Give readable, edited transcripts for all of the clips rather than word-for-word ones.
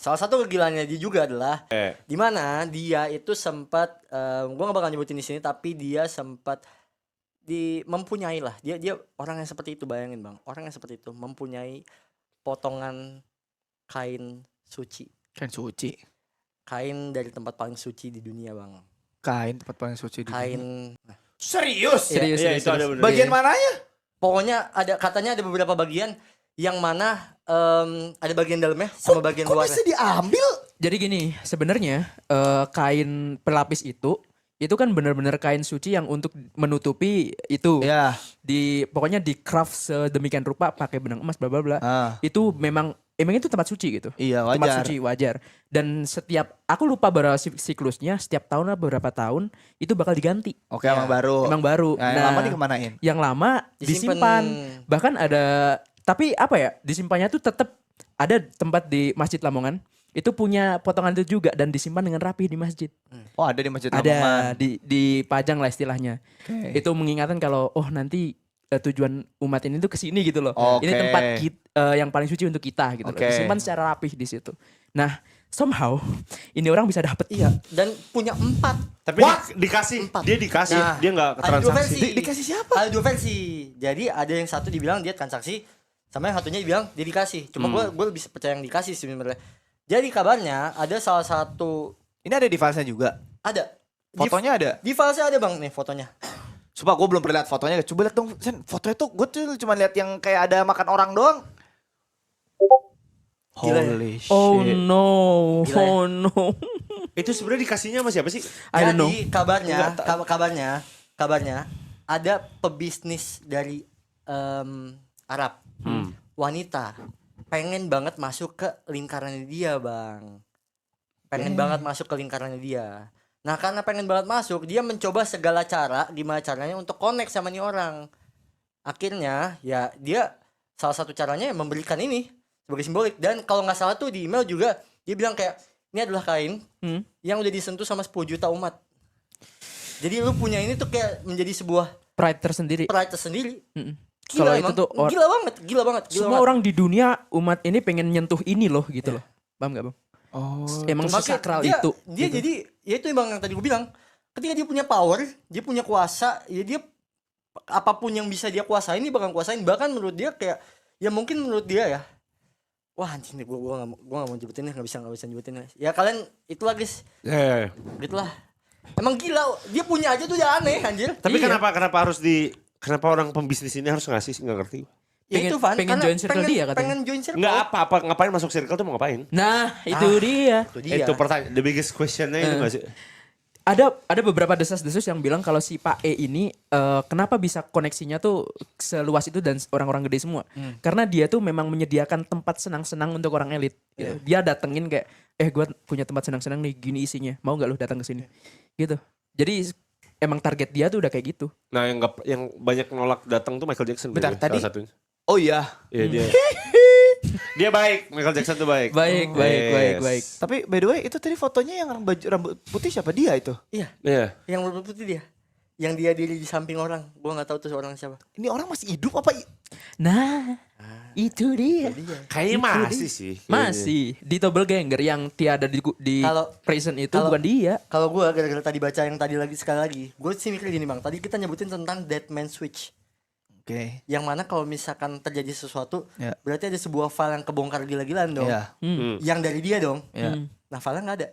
salah satu kegilaannya dia juga adalah di mana dia itu sempat gue gak bakal nyebutin di sini, tapi dia sempat mempunyai lah, dia orang yang seperti itu, bayangin bang, orang yang seperti itu mempunyai potongan kain suci, kain dari tempat paling suci di dunia bang, Kain tempat paling suci di dunia. kain Serius? Serius. Itu ada bener. Bagian mananya? pokoknya katanya ada beberapa bagian yang mana ada bagian dalamnya sama bagian Kok luarnya. bisa diambil? Jadi gini, sebenarnya kain pelapis itu kan benar-benar kain suci yang untuk menutupi itu. Ya. Pokoknya di craft sedemikian rupa pakai benang emas bla bla bla. Itu emang itu tempat suci gitu. Iya, Tempat wajar. suci wajar. Dan setiap aku lupa berapa siklusnya, setiap tahun atau beberapa tahun itu bakal diganti. Oke, Ya. emang baru. Emang baru. Nah, yang lama dikemanain? Yang lama disimpan. Bahkan ada, tapi apa ya, disimpannya tuh tetap ada tempat di Masjid Lamongan. Itu punya potongan itu juga dan disimpan dengan rapi di masjid. Oh, ada di Masjid Ada Lamongan. dipajang lah istilahnya. Oke. Itu mengingatkan kalau nanti tujuan umat ini tuh kesini gitu loh. Oke. Ini tempat yang paling suci untuk kita gitu loh. Oke. Disimpan secara rapih di situ. Nah, somehow ini orang bisa dapet. Iya, dan punya 4. Tapi dikasih, Empat. dia dikasih, Nah, dia nggak ada dua transaksi. versi. Dikasih siapa? Ada 2 versi. Jadi ada yang satu dibilang dia transaksi, sama yang satunya dibilang dia dikasih. Cuma gue lebih percaya yang dikasih sebenarnya. Jadi kabarnya ada salah satu, Ini ada di filenya juga. ada Fotonya ada. di filenya ada bang nih fotonya. Sumpah gue belum pernah lihat fotonya. Coba lihat dong, Sen. Fotonya tuh gue tuh cuma lihat yang kayak ada makan orang doang. Gila ya? Holy shit. Oh no, Gila ya? oh no. Itu sebenarnya dikasihnya sama siapa sih? I don't know. Jadi kabarnya ada pebisnis dari Arab, wanita pengen banget masuk ke lingkarannya dia bang, pengen banget masuk ke lingkarannya dia. Nah karena pengen banget masuk, dia mencoba segala cara, gimana caranya untuk connect sama nih orang. Akhirnya ya dia salah satu caranya memberikan ini sebagai simbolik. Dan kalau nggak salah tuh di email juga dia bilang kayak ini adalah kain yang udah disentuh sama 10 juta umat. Jadi lu punya ini tuh kayak menjadi sebuah Pride tersendiri. pride tersendiri. Kalau Gila itu emang. tuh Gila banget. semua orang di dunia umat ini pengen nyentuh ini loh gitu loh. Paham gak bang? Oh. Emang Makanya sesakral dia, itu. Dia gitu. jadi ya itu bang yang tadi gue bilang. Ketika dia punya power, dia punya kuasa, ya dia apapun yang bisa dia kuasain dia bakal kuasain. Bahkan menurut dia kayak ya mungkin menurut dia ya. Wah anjing nih gue gak mau nyebutin nih, gak bisa nyebutin. Ya kalian itulah guys. Ya. Gitulah. Emang gila, dia punya aja tuh udah aneh anjir. Tapi Iya. kenapa orang pembisnis ini harus ngasih sih, nggak ngerti. Ya Pengen- itu Van, pengen karena join circle dia katanya. Pengen join circle. Nggak apa-apa, ngapain masuk circle tuh mau ngapain? Nah itu dia. Itu dia. Itu pertanyaan, the biggest questionnya itu nggak sih? Ada beberapa desas-desus yang bilang kalau si Pak E ini kenapa bisa koneksinya tuh seluas itu dan orang-orang gede semua. Karena dia tuh memang menyediakan tempat senang-senang untuk orang elit. Gitu. Dia datengin kayak gue punya tempat senang-senang nih, gini isinya. Mau nggak lu datang ke sini? Gitu. Jadi emang target dia tuh udah kayak gitu. Nah yang banyak nolak datang tuh Michael Jackson. Bentar, salah tadi- satunya. Oh iya. Iya dia. Dia baik, Michael Jackson tuh baik. Baik. Yes. Tapi by the way itu tadi fotonya yang rambut putih siapa dia itu? Iya, Iya. yang berambut putih dia. Yang dia diri di samping orang. Gua enggak tahu tuh orang siapa. Ini orang masih hidup apa? Nah itu dia. Kayaknya Itu masih dia. sih. Masih di Doppelganger yang tiada di Kalau- prison itu kalau- bukan dia. Kalau gua gara-gara tadi baca yang tadi lagi sekali lagi, gue sih mikir gini bang. Tadi kita nyebutin tentang dead man switch. Oke. Yang mana kalau misalkan terjadi sesuatu, Ya. berarti ada sebuah file yang kebongkar gila-gilaan dong. Iya. Yang dari dia dong. Iya. Nah file nggak ada.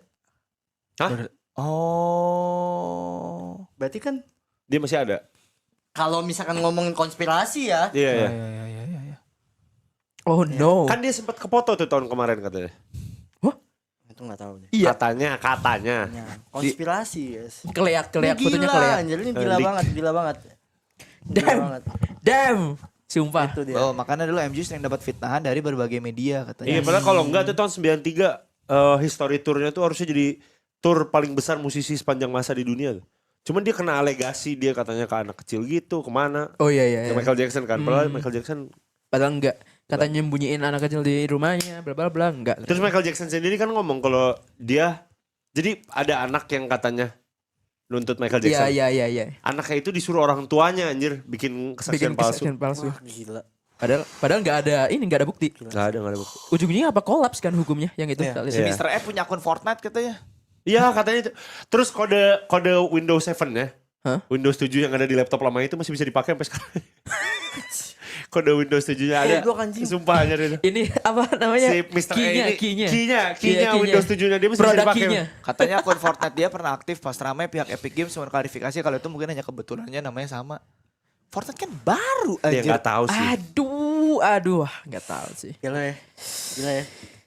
Oh. Berarti kan Dia masih ada. kalau misalkan ngomongin konspirasi ya, Iya, iya. Iya. Oh no. Kan dia sempat kefoto tuh tahun kemarin katanya. itu nggak tahu deh. Iya. Katanya. Ya, konspirasi guys. Keleak Ini fotonya gila, keleak. anjir ini gila Leak. banget. Gila Damn. banget. Damn. Sumpah. Itu dia. Oh, makanya dulu MJ sering dapat fitnahan dari berbagai media katanya. Iya, padahal kalau enggak tuh tahun 93 history tournya tuh harusnya jadi tour paling besar musisi sepanjang masa di dunia tuh. Cuman dia kena alegasi, dia katanya ke anak kecil gitu, kemana. Oh iya. Ke Michael Jackson kan, padahal Michael Jackson. Padahal enggak. Katanya nyembunyiin anak kecil di rumahnya, bla bla bla, enggak. Terus Michael Jackson sendiri kan ngomong kalau dia, jadi ada anak yang katanya nuntut Michael Jackson. Iya. Anaknya itu disuruh orang tuanya anjir bikin kesaksian palsu. Kesaksian palsu. Wah, gila. Padahal nggak ada bukti. Gak ada bukti. Ujungnya apa kolaps kan hukumnya yang itu. Iya. Si Iya. Mr. F punya akun Fortnite katanya. Iya katanya itu. Terus kode Windows 7 ya. Hah? Windows 7 yang ada di laptop lama itu masih bisa dipakai sampai sekarang. Kode Windows 7-nya ada. Goblok, anjing. Sumpah aja itu. Ini apa namanya? Si Mr. A ini Key-nya. key-nya Windows 7-nya dia masih bisa Produk dipakai. key-nya. Katanya akun Fortnite dia pernah aktif pas ramai pihak Epic Games klarifikasi kalau itu mungkin hanya kebetulannya namanya sama. Fortnite kan baru Dia anjir. gak tahu sih. Aduh, nggak tahu sih. Gila ya.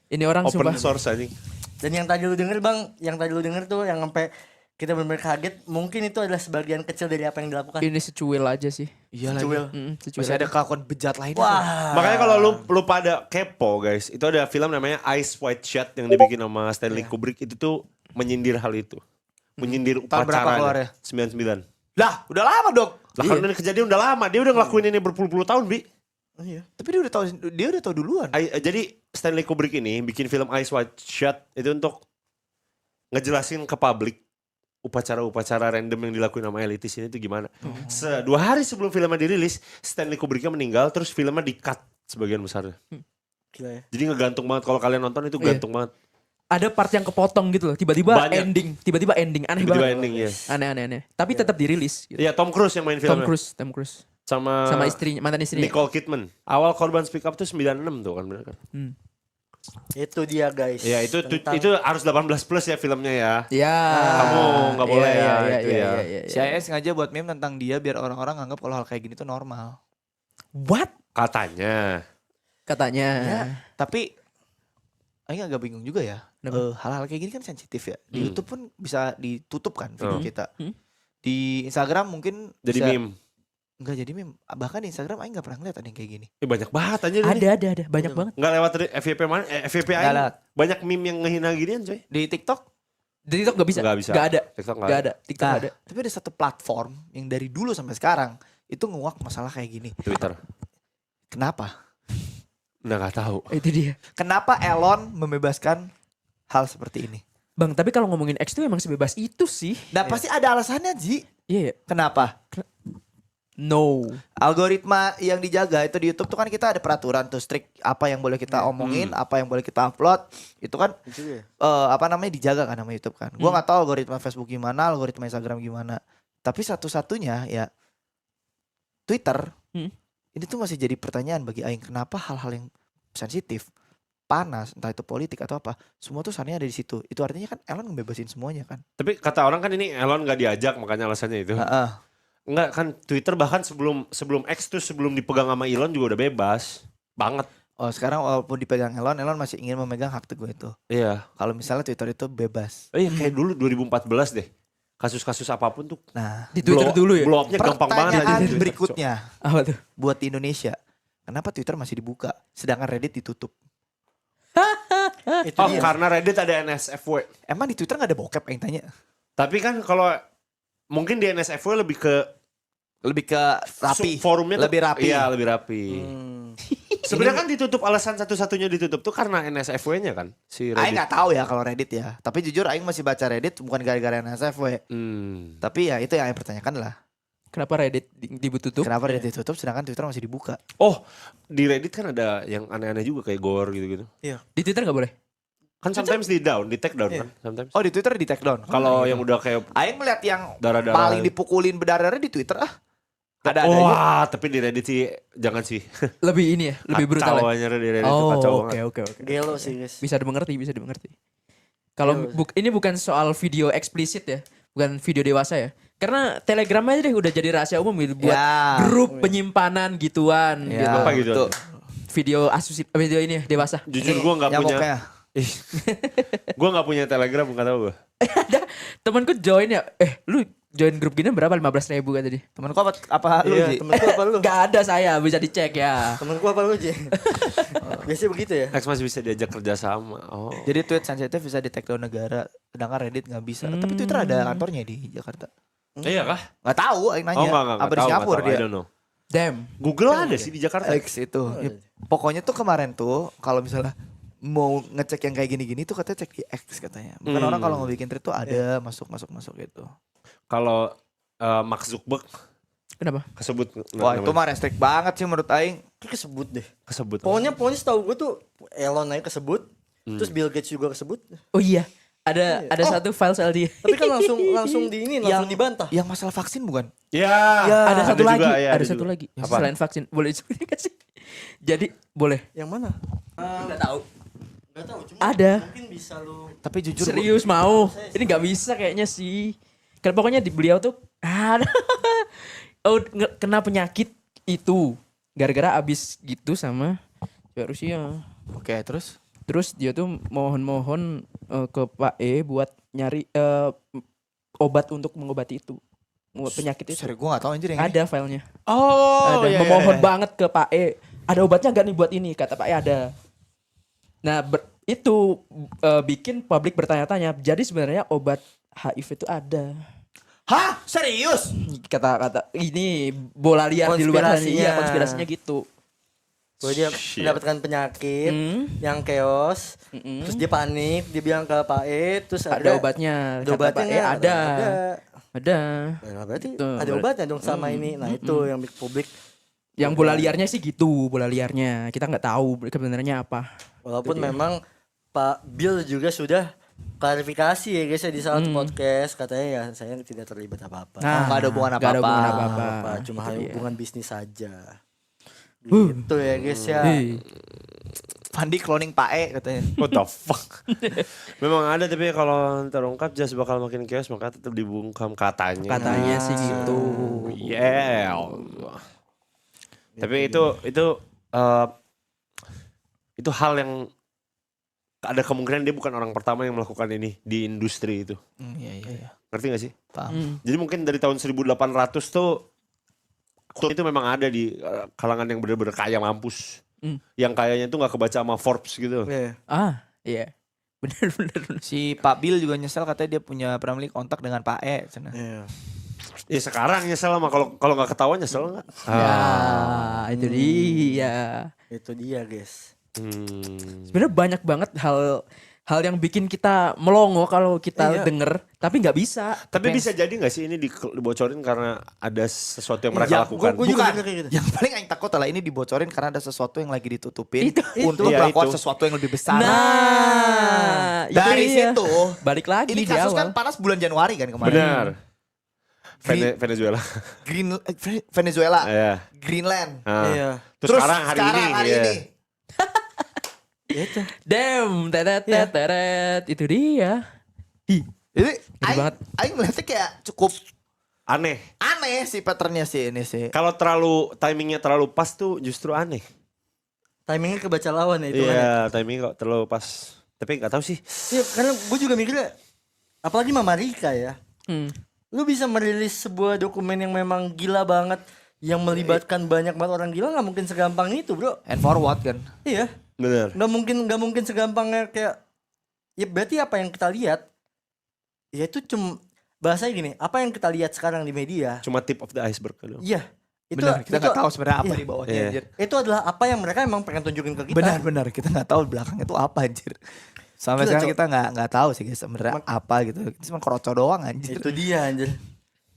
Ini orang Open sumpah. source anjing. Dan yang tadi lu denger bang, yang tadi lu denger tuh yang sampai kita benar-benar kaget, mungkin itu adalah sebagian kecil dari apa yang dilakukan. Ini secuil aja sih. Iya lagi. Cuil. Secuil Masih ada aja. kelakuan bejat lainnya. Wah. Makanya kalau lu pada kepo guys, itu ada film namanya Ice White Shot yang dibikin sama Stanley Kubrick, itu tuh menyindir hal itu. Menyindir Tahun berapa keluarnya? upacaranya. 99. Lah, udah lama dong. Lah kan ini kejadian udah lama, dia udah ngelakuin ini berpuluh-puluh tahun, Bi. Oh, iya. Tapi dia udah tahu duluan. Jadi Stanley Kubrick ini bikin film Ice White Shot itu untuk ngejelasin ke publik upacara-upacara random yang dilakuin sama elitis ini tuh gimana. 2 hari sebelum filmnya dirilis, Stanley Kubricknya meninggal, terus filmnya di-cut sebagian besarnya. Gila ya. Jadi ngegantung banget, kalau kalian nonton itu Iya. gantung banget. Ada part yang kepotong gitu loh. Tiba-tiba Banyak. ending, aneh Tiba-tiba banget. ending ya. Aneh. Tapi tetap dirilis gitu. Iya, Tom Cruise yang main Tom filmnya. Cruise Sama sama istrinya, mantan istrinya. Nicole Kidman. Awal Korban Speak Up tuh 96 tuh kan bener kan. Itu dia guys. Ya itu Tentang- itu harus 18 plus ya filmnya ya. Ya. Kamu nggak boleh ya, itu ya. Si AS sengaja buat meme tentang dia biar orang-orang anggap kalau hal kayak gini tuh normal. What? Katanya. Katanya. Ya, tapi Aing agak bingung juga ya. Kenapa? Hal-hal kayak gini kan sensitif ya. Di YouTube pun bisa ditutup kan video Oh. kita. Hmm. Di Instagram mungkin Jadi bisa, meme. Enggak jadi meme. Bahkan di Instagram Aing gak pernah ngeliat ada yang kayak gini. Banyak banget aja ini. Ada, banyak banget. Nggak lewat dari FYP mana? FYP Nggak aja. lewat. Banyak meme yang ngehina ginian coy. Di TikTok. Di TikTok gak bisa. Nggak bisa. Gak ada. TikTok Gak ada. TikTok Nah, nggak ada. tapi ada satu platform yang dari dulu sampai sekarang itu nguak masalah kayak gini. Twitter. Kenapa? Udah nggak tahu. Itu dia. Kenapa Elon membebaskan hal seperti ini? Bang, tapi kalau ngomongin X tuh emang sebebas itu sih. Nah pasti ada alasannya Ji. Iya. Kenapa? No. Algoritma yang dijaga itu di YouTube tuh kan kita ada peraturan tuh strict apa yang boleh kita omongin, apa yang boleh kita upload. Itu kan Itu dia. apa namanya dijaga kan sama YouTube kan. Gua nggak tahu algoritma Facebook gimana, algoritma Instagram gimana. Tapi satu-satunya ya Twitter. Hmm. Ini tuh masih jadi pertanyaan bagi aing, kenapa hal-hal yang sensitif, panas, entah itu politik atau apa, semua tuh sananya ada di situ. Itu artinya kan Elon ngebebasin semuanya kan. Tapi kata orang kan ini Elon nggak diajak, makanya alasannya itu. Heeh. Enggak kan Twitter bahkan sebelum X tuh sebelum dipegang sama Elon juga udah bebas banget. Oh sekarang walaupun dipegang Elon masih ingin memegang hak teguh itu. Iya. Kalau misalnya Twitter itu bebas. Iya kayak dulu 2014 deh. Kasus-kasus apapun tuh Nah, Di Twitter dulu ya. blow up-nya gampang banget. pertanyaan aja di Twitter. berikutnya Apa tuh? buat di Indonesia. Kenapa Twitter masih dibuka sedangkan Reddit ditutup? Itu Oh dia. karena Reddit ada NSFW. Emang di Twitter gak ada bokep yang tanya? Tapi kan kalau mungkin di NSFW lebih ke Lebih ke rapi. forumnya tuh- lebih rapi. Iya lebih rapi. Hmm. Sebenarnya kan ditutup, alasan satu-satunya ditutup tuh karena NSFW-nya kan si Aing Reddit. gak tahu ya kalau Reddit ya. Tapi jujur Aing masih baca Reddit bukan gara-gara NSFW. Tapi ya itu yang Aing pertanyakan lah. Kenapa Reddit ditutup? Kenapa Reddit ditutup sedangkan Twitter masih dibuka? Oh di Reddit kan ada yang aneh-aneh juga kayak gore gitu-gitu. Di Twitter gak boleh? Kan sometimes di take down Iya. kan sometimes. Oh di Twitter di take down. Kalau yang udah kayak Aing melihat yang darah-darah. paling dipukulin berdarah di Twitter ah. Ada aja. Wah, tapi di Reddit sih jangan sih. Lebih ini ya, lebih brutal ya? Kacauannya di Reddit itu Oh, kacau oke banget. oke oke. Gelo sih guys. Bisa dimengerti. Kalau ini bukan soal video eksplisit ya, bukan video dewasa ya. Karena Telegram aja deh udah jadi rahasia umum gitu buat Ya. grup penyimpanan gituan Ya. gitu. Apa gitu? betul. Video video ini ya, dewasa. Jujur gue nggak punya, Nyamuknya. gue nggak punya Telegram, nggak tahu gue. Ada temanku join ya. Lu join grup gini berapa? 15.000 kan tadi. Temenku apa lu Iya, Ji? temen gua apa lu? Gak ada saya, bisa dicek ya. Temen gua apa lu, Ji? Biasanya begitu ya? X masih bisa diajak kerja sama. Oh. Jadi tweet sensitif bisa di take down negara, sedangkan Reddit nggak bisa. Tapi Twitter ada kantornya di Jakarta. Iya kah? Nggak tahu, Aing nanya. Oh enggak Apa di tahu, Singapura nggak tahu. dia? I don't know. Damn. Google ada sih di Jakarta. X itu. Ya, pokoknya tuh kemarin tuh kalau misalnya mau ngecek yang kayak gini-gini tuh katanya cek di X katanya. Bukan orang kalau mau bikin tweet tuh ada masuk gitu. Kalau Mark Zuckerberg Kenapa? Kesebut. Wah itu mah restrict banget sih menurut aing. Kayak kesebut deh. kesebut. Pokoknya setahu gue tuh Elon aja kesebut, terus Bill Gates juga kesebut. Oh iya, ada satu file soal dia. Tapi kan langsung di ini, langsung dibantah. Yang masalah vaksin bukan? Ya, ada satu lagi, juga, ya, ada satu juga. lagi. Apa? Selain vaksin, boleh disebutin nggak sih? Jadi boleh. Yang mana? Nggak tahu. Gak tahu, cuma Ada. mungkin bisa lu. Tapi jujur Serius mau? Ini nggak bisa kayaknya sih. Kan pokoknya di beliau tuh ada. Oh, kena penyakit itu gara-gara abis gitu sama cewek Rusia. Oke terus? Terus dia tuh mohon-mohon ke Pak E buat nyari obat untuk mengobati itu. Penyakit itu. Sorry gue gak tahu anjir yang ini. Ada filenya. Oh, Ada iya, memohon iya. banget ke Pak E. Ada obatnya gak nih buat ini? Kata Pak E ada. Nah itu bikin publik bertanya-tanya. Jadi sebenarnya obat HIV itu ada. Hah? Serius? Kata ini bola liar di luar sana. Konspirasinya. Iya, konspirasinya gitu. Bahwa dia Shit. mendapatkan penyakit yang chaos, terus dia panik, dia bilang ke Pak E, terus Ada obatnya. Ada Kata obatnya Pak E nggak? ada. Ada. Nah, berarti Tuh, ada obatnya dong sama ini. Nah itu yang bikin publik. Yang bola liarnya sih gitu, bola liarnya. Kita nggak tahu sebenarnya apa. Walaupun memang Pak Bill juga sudah klarifikasi ya guys ya di salah satu podcast, katanya ya saya tidak terlibat apa-apa. nggak ada hubungan nggak ada apa-apa. hubungan Apa, apa-apa. cuma Itu hanya dia. hubungan bisnis saja. Gitu ya guys ya. Hei. Fandi cloning Pak E katanya. What the fuck? Memang ada tapi kalau terungkap just bakal makin chaos maka tetap dibungkam katanya. Katanya sih gitu. Yeah. Tapi itu hal yang ada kemungkinan dia bukan orang pertama yang melakukan ini di industri itu. Iya. Ngerti gak sih? Paham. Jadi mungkin dari tahun 1800 tuh itu memang ada di kalangan yang benar-benar kaya mampus. Yang kayaknya tuh gak kebaca sama Forbes gitu. Iya. Iya. Bener. Si Pak Bill juga nyesel katanya dia pernah memiliki kontak dengan Pak E. Cina. Iya. Ya sekarang nyesel sama kalau nggak ketahuan nyesel nggak? Ya, itu dia. Itu dia guys. Sebenarnya banyak banget hal yang bikin kita melongo kalau kita Iya. denger, tapi nggak bisa. Tapi bisa jadi nggak sih ini dibocorin karena ada sesuatu yang mereka lakukan? Gue juga Bukan. mikir kayak gitu. Yang paling aing takut adalah ini dibocorin karena ada sesuatu yang lagi ditutupin Itu. untuk Iya, melakukan itu. sesuatu yang lebih besar. Nah, itu dari dia. situ Balik lagi ini di kasus kan awal. panas bulan Januari kan kemarin. Benar. Venezuela. Venezuela, Iya. Greenland. Ah. Iya. Terus sekarang hari ini. iya. Itu. Damn, teret, itu dia. Jadi Gede aing banget. melihatnya kayak cukup Aneh. aneh sih patternnya sih ini sih. Kalau timingnya terlalu pas tuh justru aneh. Timingnya kebaca lawan ya itu kan. Iya, timing kok terlalu pas. Tapi nggak tahu sih. Iya, karena gue juga mikirnya apalagi Mama Rika ya. Lu bisa merilis sebuah dokumen yang memang gila banget, yang melibatkan banyak banget orang gila, nggak mungkin segampang itu bro. And forward kan. Iya, Bener. nggak mungkin segampangnya kayak ya berarti apa yang kita lihat ya itu cuma bahasanya gini, apa yang kita lihat sekarang di media Cuma tip of the iceberg. iya itu Benar, kita nggak itu- tahu sebenarnya apa iya. di bawahnya Iya. anjir. itu adalah apa yang mereka emang pengen tunjukin ke kita. Benar, kita nggak tahu belakangnya itu apa anjir. Sampai Gila, sekarang Cok. kita nggak tahu sih guys sebenarnya apa gitu. Itu cuma kroco doang anjir. Itu dia anjir.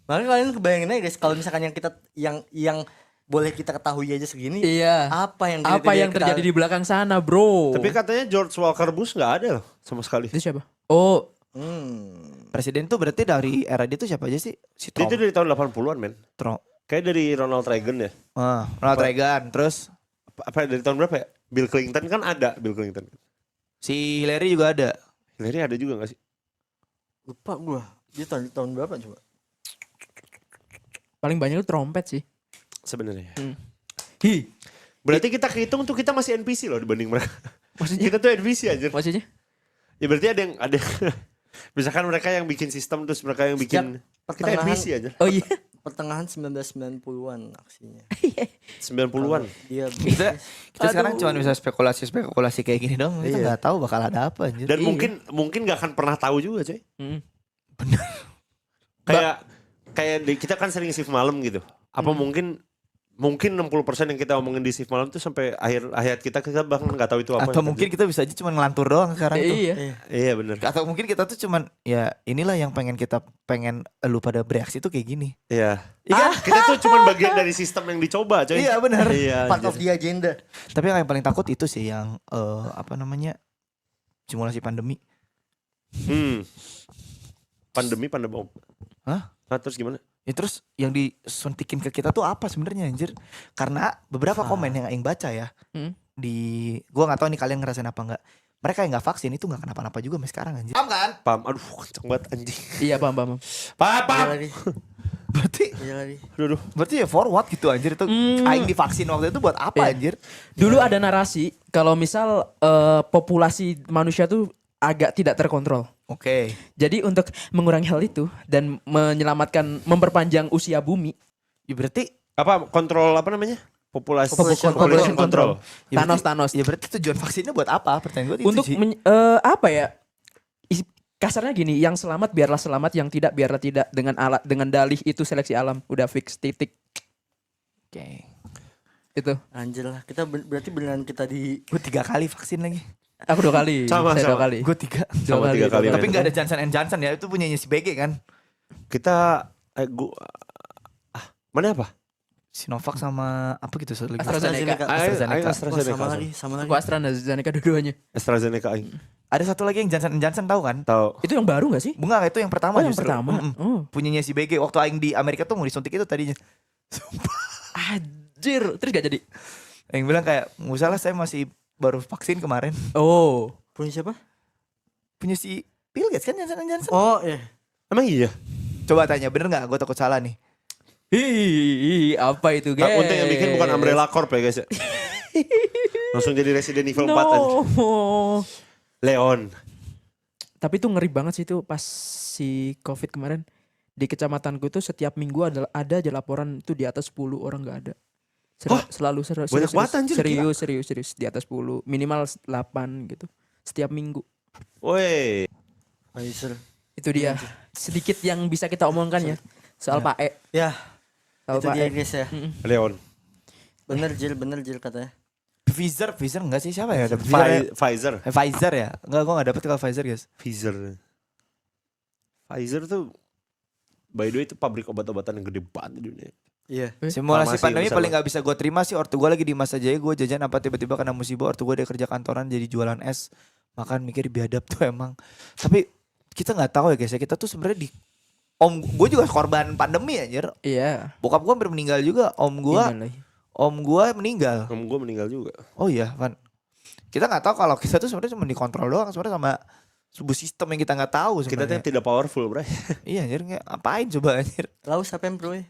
Makanya kalian kebayangin aja guys, kalau misalkan yang kita yang boleh kita ketahui aja segini, Iya. apa yang Apa yang terjadi di belakang sana, bro? Tapi katanya George Walker Bush nggak ada loh sama sekali. itu siapa? Oh, Presiden tuh berarti dari era dia tuh siapa aja sih? Si Dia Trump. itu dari tahun 80-an men. Kayak dari Ronald Reagan ya. Ronald Reagan, terus Apa dari tahun berapa ya? Bill Clinton kan ada Bill Clinton. si Hillary juga ada. Hillary ada juga gak sih? Lupa gua. Dia tahun berapa coba? paling banyak itu trompet sih. Sebenarnya. Hi. Berarti kita kehitung tuh kita masih NPC loh dibanding mereka. Maksudnya? Kita tuh NPC aja. Maksudnya? Ya berarti ada misalkan mereka yang bikin sistem terus mereka yang bikin kita pertengahan- NPC aja. Oh iya. Pertengahan 1990-an aksinya. 90-an. Dia Kita sekarang cuma bisa spekulasi kayak gini dong. Kita Iya. nggak tahu bakal ada apa anjir. Dan mungkin gak akan pernah tahu juga coy. Kayak kita kan sering shift malam gitu. Apa mungkin mungkin 60% yang kita omongin di shift malam tuh sampai akhir hayat kita bahkan nggak tahu itu apa. Atau yang mungkin kita bisa aja cuma ngelantur doang sekarang tuh. Iya. Iya bener. Atau mungkin kita tuh cuman ya inilah yang pengen lu pada bereaksi tuh kayak gini. Iya. Iya kan? Kita tuh cuman bagian dari sistem yang dicoba coy. Iya benar. Iya. Part of anjir. the agenda. Tapi yang paling takut itu sih yang apa namanya? Simulasi pandemi. Pandemi. Hah? Nah, terus gimana? Ya terus yang disuntikin ke kita tuh apa sebenarnya anjir? Karena beberapa komen yang aing baca ya. Di gua nggak tahu nih kalian ngerasain apa enggak. Mereka yang nggak vaksin itu nggak kenapa-napa juga sampai sekarang anjir. Paham kan? Pam, aduh kenceng banget anjing. Iya paham. Pam. Iya lagi. Berarti Iya lagi. Aduh. berarti ya forward gitu anjir itu. Aing divaksin waktu itu buat apa Iya. anjir? Dulu ada narasi kalau misal populasi manusia tuh agak tidak terkontrol. Oke. Jadi untuk mengurangi hal itu dan memperpanjang usia bumi, Ya berarti Apa kontrol apa namanya? Populasi Population control. ya Thanos. Ya berarti tujuan vaksinnya buat apa? Pertanyaan gue itu Untuk sih. apa ya? Kasarnya gini, yang selamat biarlah selamat, yang tidak biarlah tidak, dengan dalih itu seleksi alam, udah fix titik. Oke. Itu. Anjir lah. Kita berarti beneran kita di Gue 3 kali vaksin lagi. Aku 2 kali. Sama, Saya sama. 2 kali. Gue 3. Sama 3 kali. Tapi nggak ada Johnson Johnson ya, itu punyanya si BG kan. Kita mana apa? Sinovac sama apa gitu satu lagi. AstraZeneca. Aing Wah, AstraZeneca. sama lagi. Aku AstraZeneca dua-duanya. AstraZeneca aing. Ada satu lagi yang Johnson Johnson tahu kan? Tahu. Itu yang baru gak sih? Enggak, itu yang pertama Oh, yang justru. pertama. Oh. Punyanya si BG waktu aing di Amerika tuh mau disuntik itu tadinya. Anjir, terus gak jadi? Aing bilang kayak, "Nggak usah lah, saya masih baru vaksin kemarin." Oh. Punya siapa? Punya si Bill Gates kan Johnson Johnson. Oh iya. Emang iya? Coba tanya, bener nggak? Gue takut salah nih. Hi, apa itu guys? Untung yang bikin bukan Umbrella Corp ya guys ya. Langsung jadi Resident Evil 4 aja. No. Leon. Tapi itu ngeri banget sih itu pas si COVID kemarin. Di kecamatanku itu setiap minggu ada aja laporan itu di atas 10 orang nggak ada. Selalu banyak banget, anjir, serius di atas 10, minimal 8 gitu. Setiap minggu. Woi. Pfizer. Itu dia. Sedikit yang bisa kita omongkan ya soal Pak E. Ya, Soal itu Pak dia E. guys ya. Leon. Bener Jil katanya. Pfizer enggak sih, siapa ya? Ada Pfizer. Pfizer. Pfizer ya? Enggak, gue enggak dapet kalau Pfizer, guys. Pfizer tuh by the way itu pabrik obat-obatan yang gede banget di dunia. Iya. Simulasi Farmasi pandemi besar paling nggak bisa gue terima sih. Ortu gue lagi di masa jaya, gue jajan apa tiba-tiba kena musibah. Ortu gue dia kerja kantoran jadi jualan es, makan mikir biadab tuh emang. Tapi kita nggak tahu ya guys ya, kita tuh sebenarnya gue juga korban pandemi anjir. Iya. Bokap gue hampir meninggal juga. Om gue meninggal. Om gue meninggal juga. Oh iya Van, kita nggak tahu kalau kita tuh sebenarnya cuma dikontrol doang sebenarnya sama sebuah sistem yang kita nggak tahu Kita tuh sebenarnya. yang tidak powerful, bro. Iya anjir, ngapain coba anjir. Lalu siapa yang pro ya?